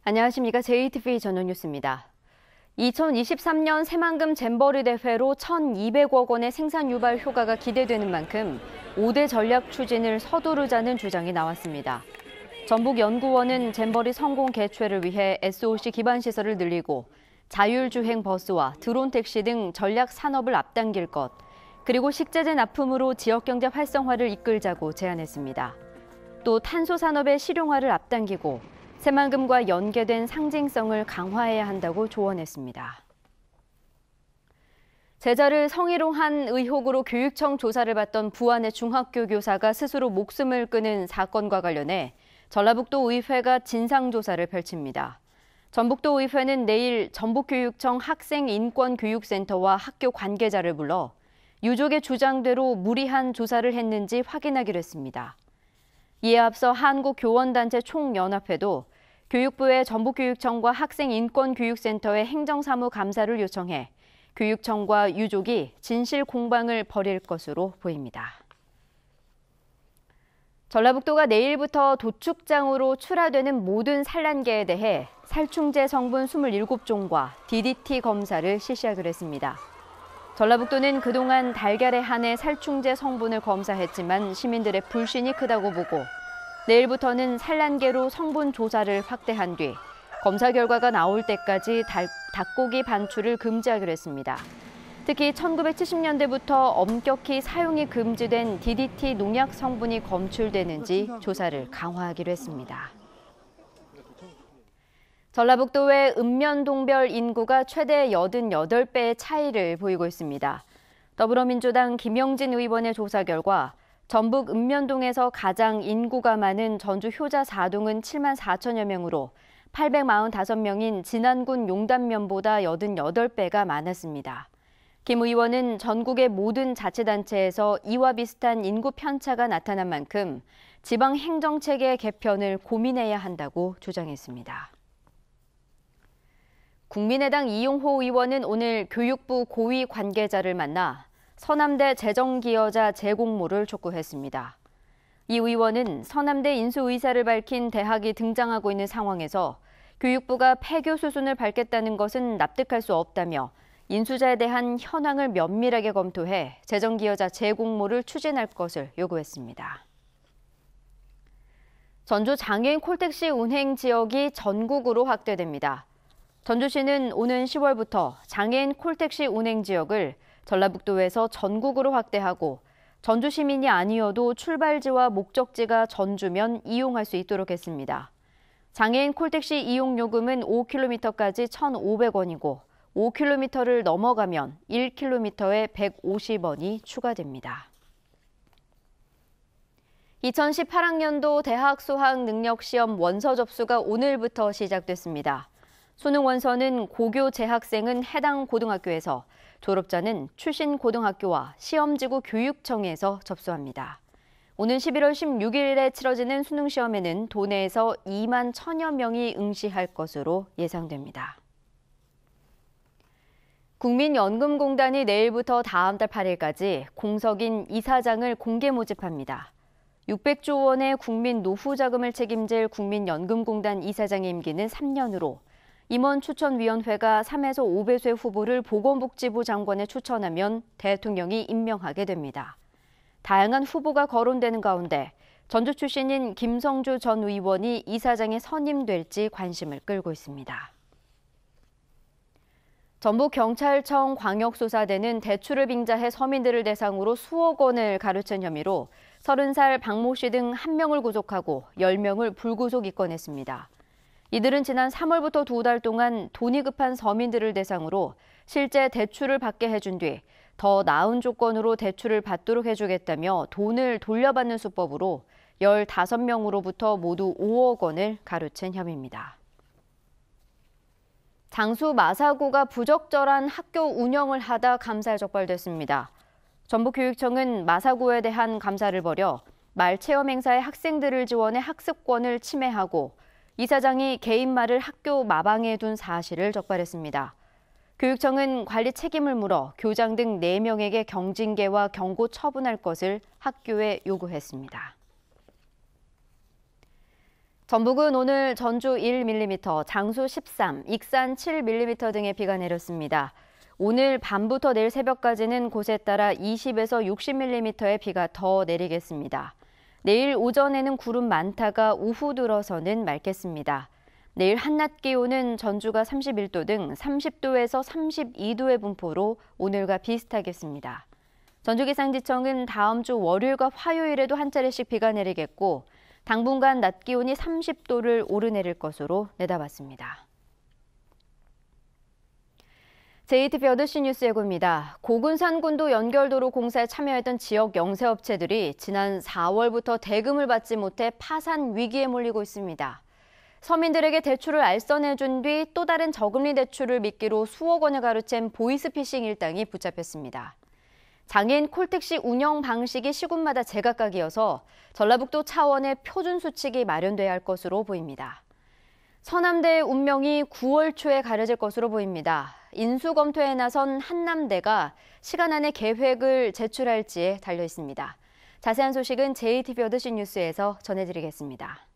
안녕하십니까. JTBC 전용 뉴스입니다. 2023년 새만금 잼버리 대회로 1,200억 원의 생산 유발 효과가 기대되는 만큼 5대 전략 추진을 서두르자는 주장이 나왔습니다. 전북연구원은 잼버리 성공 개최를 위해 SOC 기반 시설을 늘리고 자율주행 버스와 드론 택시 등 전략 산업을 앞당길 것, 그리고 식자재 납품으로 지역경제 활성화를 이끌자고 제안했습니다. 또 탄소 산업의 실용화를 앞당기고 새만금과 연계된 상징성을 강화해야 한다고 조언했습니다. 제자를 성희롱한 의혹으로 교육청 조사를 받던 부안의 중학교 교사가 스스로 목숨을 끊은 사건과 관련해 전라북도 의회가 진상조사를 펼칩니다. 전북도 의회는 내일 전북교육청 학생인권교육센터와 학교 관계자를 불러 유족의 주장대로 무리한 조사를 했는지 확인하기로 했습니다. 이에 앞서 한국교원단체 총연합회도 교육부에 전북교육청과 학생인권교육센터의 행정사무 감사를 요청해 교육청과 유족이 진실 공방을 벌일 것으로 보입니다. 전라북도가 내일부터 도축장으로 출하되는 모든 산란개에 대해 살충제 성분 27종과 DDT 검사를 실시하기로 했습니다. 전라북도는 그동안 달걀에 한해 살충제 성분을 검사했지만 시민들의 불신이 크다고 보고 내일부터는 산란개로 성분 조사를 확대한 뒤 검사 결과가 나올 때까지 닭고기 반출을 금지하기로 했습니다. 특히 1970년대부터 엄격히 사용이 금지된 DDT 농약 성분이 검출되는지 조사를 강화하기로 했습니다. 전라북도의 읍면동별 인구가 최대 88배의 차이를 보이고 있습니다. 더불어민주당 김영진 의원의 조사 결과 전북 읍면동에서 가장 인구가 많은 전주 효자 4동은 7만 4천여 명으로 845명인 진안군 용담면보다 88배가 많았습니다. 김 의원은 전국의 모든 자치단체에서 이와 비슷한 인구 편차가 나타난 만큼 지방 행정체계 개편을 고민해야 한다고 주장했습니다. 국민의당 이용호 의원은 오늘 교육부 고위 관계자를 만나 서남대 재정기여자 재공모를 촉구했습니다. 이 의원은 서남대 인수 의사를 밝힌 대학이 등장하고 있는 상황에서 교육부가 폐교 수순을 밟겠다는 것은 납득할 수 없다며 인수자에 대한 현황을 면밀하게 검토해 재정기여자 재공모를 추진할 것을 요구했습니다. 전주 장애인 콜택시 운행 지역이 전국으로 확대됩니다. 전주시는 오는 10월부터 장애인 콜택시 운행 지역을 전라북도에서 전국으로 확대하고 전주 시민이 아니어도 출발지와 목적지가 전주면 이용할 수 있도록 했습니다. 장애인 콜택시 이용 요금은 5km까지 1,500원이고 5km를 넘어가면 1km에 150원이 추가됩니다. 2018학년도 대학 수학 능력 시험 원서 접수가 오늘부터 시작됐습니다. 수능 원서는 고교 재학생은 해당 고등학교에서, 졸업자는 출신 고등학교와 시험지구 교육청에서 접수합니다. 오는 11월 16일에 치러지는 수능 시험에는 도내에서 2만 1,000여 명이 응시할 것으로 예상됩니다. 국민연금공단이 내일부터 다음 달 8일까지 공석인 이사장을 공개 모집합니다. 600조 원의 국민 노후자금을 책임질 국민연금공단 이사장의 임기는 3년으로 임원추천위원회가 3에서 5배수의 후보를 보건복지부 장관에 추천하면 대통령이 임명하게 됩니다. 다양한 후보가 거론되는 가운데 전주 출신인 김성주 전 의원이 이사장에 선임될지 관심을 끌고 있습니다. 전북경찰청 광역수사대는 대출을 빙자해 서민들을 대상으로 수억 원을 가로챈 혐의로 30살 박모 씨 등 1명을 구속하고 10명을 불구속 입건했습니다. 이들은 지난 3월부터 2달 동안 돈이 급한 서민들을 대상으로 실제 대출을 받게 해준 뒤 더 나은 조건으로 대출을 받도록 해주겠다며 돈을 돌려받는 수법으로 15명으로부터 모두 5억 원을 가로챈 혐의입니다. 장수 마사고가 부적절한 학교 운영을 하다 감사에 적발됐습니다. 전북교육청은 마사고에 대한 감사를 벌여 말체험 행사에 학생들을 지원해 학습권을 침해하고 이사장이 개인 말을 학교 마방에 둔 사실을 적발했습니다. 교육청은 관리 책임을 물어 교장 등 4명에게 경징계와 경고 처분할 것을 학교에 요구했습니다. 전북은 오늘 전주 1mm, 장수 13, 익산 7mm 등의 비가 내렸습니다. 오늘 밤부터 내일 새벽까지는 곳에 따라 20에서 60mm의 비가 더 내리겠습니다. 내일 오전에는 구름 많다가 오후 들어서는 맑겠습니다. 내일 한낮 기온은 전주가 31도 등 30도에서 32도의 분포로 오늘과 비슷하겠습니다. 전주기상지청은 다음 주 월요일과 화요일에도 한 차례씩 비가 내리겠고 당분간 낮 기온이 30도를 오르내릴 것으로 내다봤습니다. JTBC 8시 뉴스 예고입니다. 고군산군도 연결도로 공사에 참여했던 지역 영세업체들이 지난 4월부터 대금을 받지 못해 파산 위기에 몰리고 있습니다. 서민들에게 대출을 알선해준 뒤 또 다른 저금리 대출을 미끼로 수억 원을 가로챈 보이스피싱 일당이 붙잡혔습니다. 장애인 콜택시 운영 방식이 시군마다 제각각이어서 전라북도 차원의 표준 수칙이 마련돼야 할 것으로 보입니다. 서남대의 운명이 9월 초에 가려질 것으로 보입니다. 인수검토에 나선 한남대가 시간 안에 계획을 제출할지에 달려 있습니다. 자세한 소식은 JTBC 8시 뉴스에서 전해드리겠습니다.